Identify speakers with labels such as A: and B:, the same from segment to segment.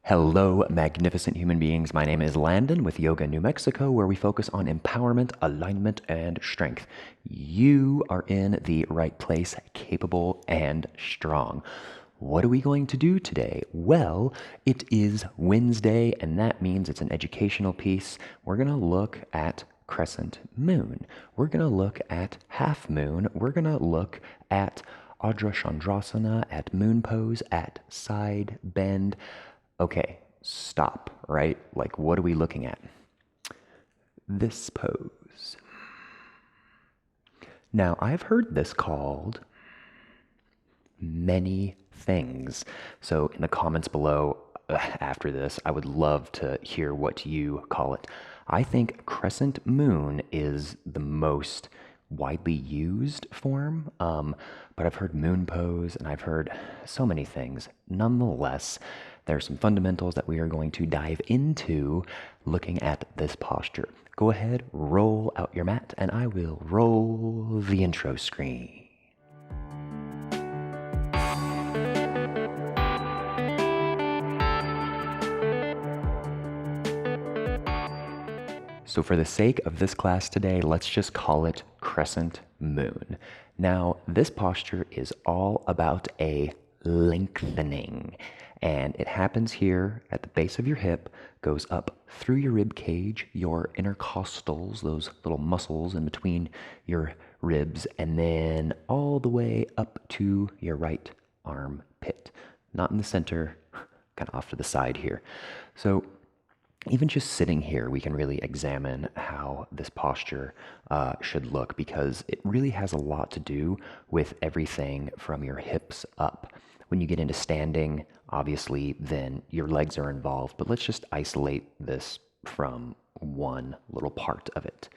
A: Hello, magnificent human beings. My name is Landon with Yoga New Mexico, where we focus on empowerment, alignment, and strength. You are in the right place, capable and strong. What are we going to do today? Well, it is Wednesday, and that means it's an educational piece. We're going to look at crescent moon. We're going to look at half moon. We're going to look at Adra Chandrasana, at moon pose, at side bend. Okay, stop, right? Like, what are we looking at? This pose. Now, I've heard this called many things. So, in the comments below after this, I would love to hear what you call it. I think crescent moon is the most widely used form, but I've heard moon pose and I've heard so many things. Nonetheless, there are some fundamentals that we are going to dive into looking at this posture. Go ahead, roll out your mat, and I will roll the intro screen. So for the sake of this class today, let's just call it crescent moon. Now, this posture is all about a lengthening, and it happens here at the base of your hip, goes up through your rib cage, your intercostals, those little muscles in between your ribs, and then all the way up to your right armpit. Not in the center, kind of off to the side here. So even just sitting here, we can really examine how this posture should look, because it really has a lot to do with everything from your hips up. When you get into standing, obviously, then your legs are involved, but let's just isolate this from one little part of it.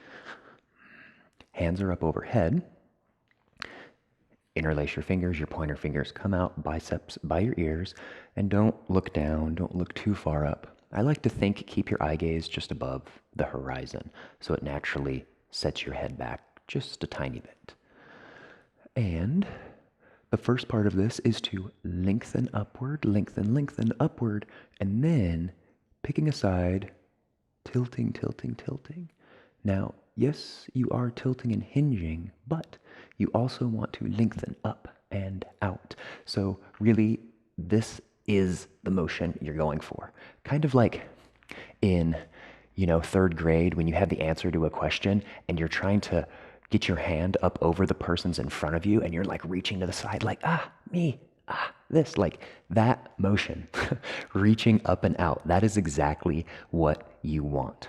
A: Hands are up overhead. Interlace your fingers, your pointer fingers come out, biceps by your ears, and don't look down, don't look too far up. I like to think, keep your eye gaze just above the horizon, so it naturally sets your head back just a tiny bit. And the first part of this is to lengthen upward, lengthen upward, and then picking a side, tilting, tilting, tilting. Now, yes, you are tilting and hinging, but you also want to lengthen up and out. So really, this is the motion you're going for. Kind of like in, third grade when you have the answer to a question and you're trying to get your hand up over the person's in front of you and you're like reaching to the side like, this, like that motion, reaching up and out. That is exactly what you want.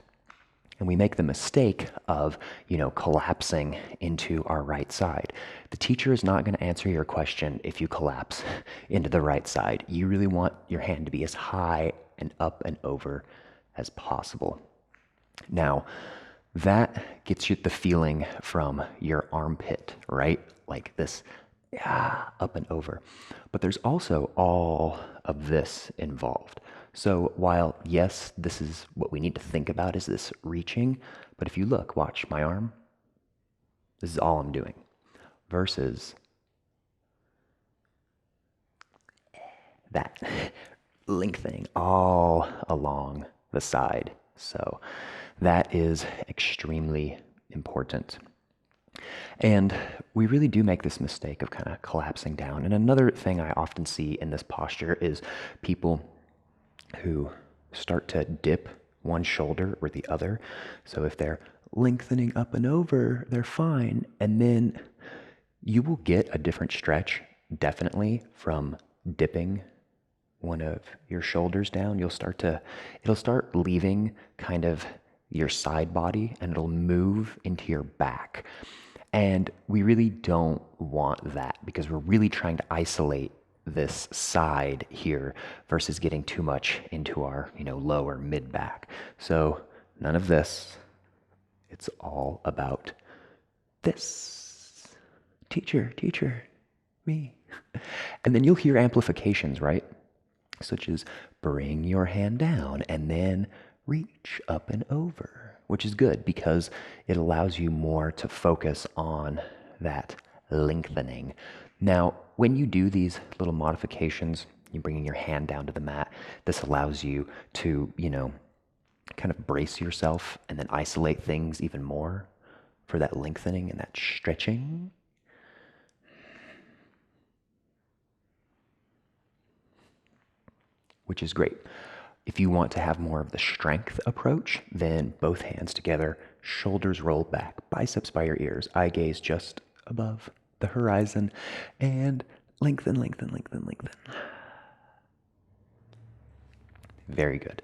A: And we make the mistake of, collapsing into our right side. The teacher is not going to answer your question if you collapse into the right side. You really want your hand to be as high and up and over as possible. Now, that gets you the feeling from your armpit, right? Like this, up and over. But there's also all of this involved. So while, yes, this is what we need to think about is this reaching, but if you look, watch my arm, this is all I'm doing, versus that lengthening all along the side. So that is extremely important. And we really do make this mistake of kind of collapsing down. And another thing I often see in this posture is people who start to dip one shoulder or the other. So if they're lengthening up and over, they're fine. And then you will get a different stretch, definitely, from dipping one of your shoulders down. It'll start leaving kind of your side body and it'll move into your back. And we really don't want that because we're really trying to isolate this side here versus getting too much into our, lower mid back. So none of this. It's all about this. Teacher, me. And then you'll hear amplifications, right? Such as bring your hand down and then reach up and over, which is good because it allows you more to focus on that lengthening. Now, when you do these little modifications, You're bringing your hand down to the mat. This allows you to, kind of brace yourself and then isolate things even more for that lengthening and that stretching. Which is great. If you want to have more of the strength approach, then both hands together, shoulders rolled back, biceps by your ears, eye gaze just above the horizon, and lengthen, lengthen, lengthen, lengthen. Very good.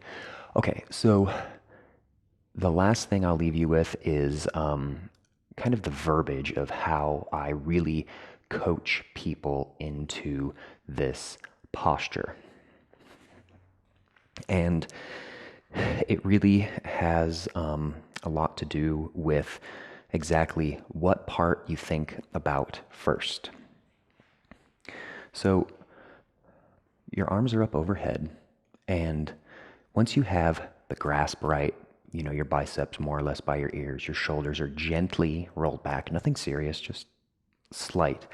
A: Okay, so the last thing I'll leave you with is kind of the verbiage of how I really coach people into this posture. And it really has a lot to do with exactly what part you think about first. So your arms are up overhead, and once you have the grasp right, your biceps more or less by your ears, your shoulders are gently rolled back, nothing serious, just slight,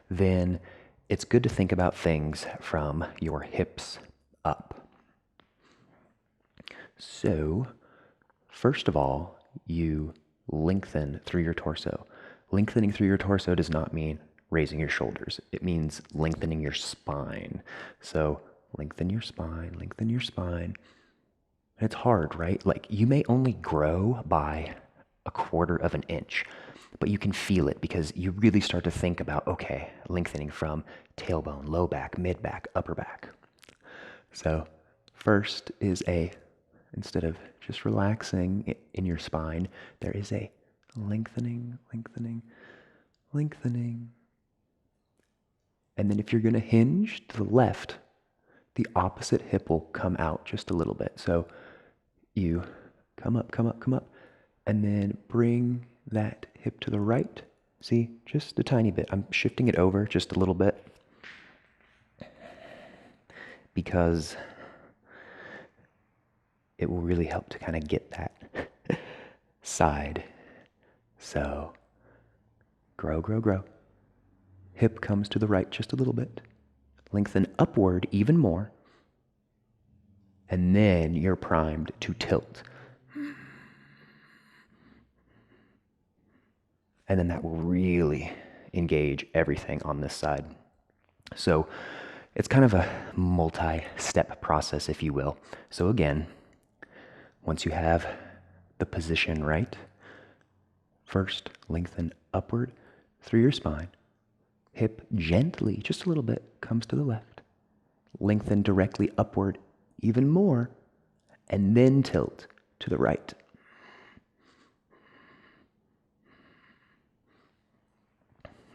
A: then it's good to think about things from your hips up. So, first of all, you lengthen through your torso. Lengthening through your torso does not mean raising your shoulders. It means lengthening your spine. So, lengthen your spine, lengthen your spine. And it's hard, right? Like, you may only grow by 1/4 of an inch, but you can feel it because you really start to think about, okay, lengthening from tailbone, low back, mid back, upper back. So, first is instead of just relaxing in your spine, there is a lengthening, lengthening, lengthening. And then if you're going to hinge to the left, the opposite hip will come out just a little bit. So you come up, come up, come up, and then bring that hip to the right. See, just a tiny bit. I'm shifting it over just a little bit because it will really help to kind of get that side. So grow, grow, grow. Hip comes to the right just a little bit. Lengthen upward even more. And then you're primed to tilt. And then that will really engage everything on this side. So it's kind of a multi-step process, if you will. So again, once you have the position right, first lengthen upward through your spine. Hip gently, just a little bit, comes to the left. Lengthen directly upward even more, and then tilt to the right.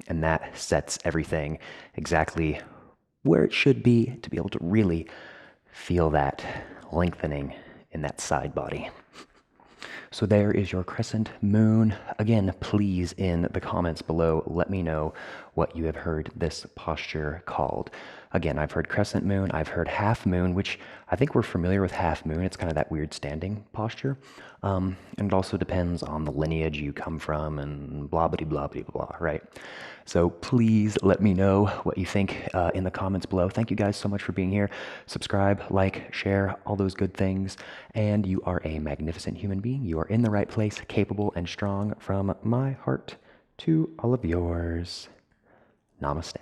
A: And that sets everything exactly where it should be to be able to really feel that lengthening in that side body. So there is your crescent moon. Again, please in the comments below, let me know what you have heard this posture called. Again, I've heard crescent moon, I've heard half moon, which I think we're familiar with half moon. It's kind of that weird standing posture. And it also depends on the lineage you come from and blah, blah, blah, blah, blah, right? So please let me know what you think in the comments below. Thank you guys so much for being here. Subscribe, like, share, all those good things. And you are a magnificent human being. You are in the right place, capable and strong, from my heart to all of yours. Namaste.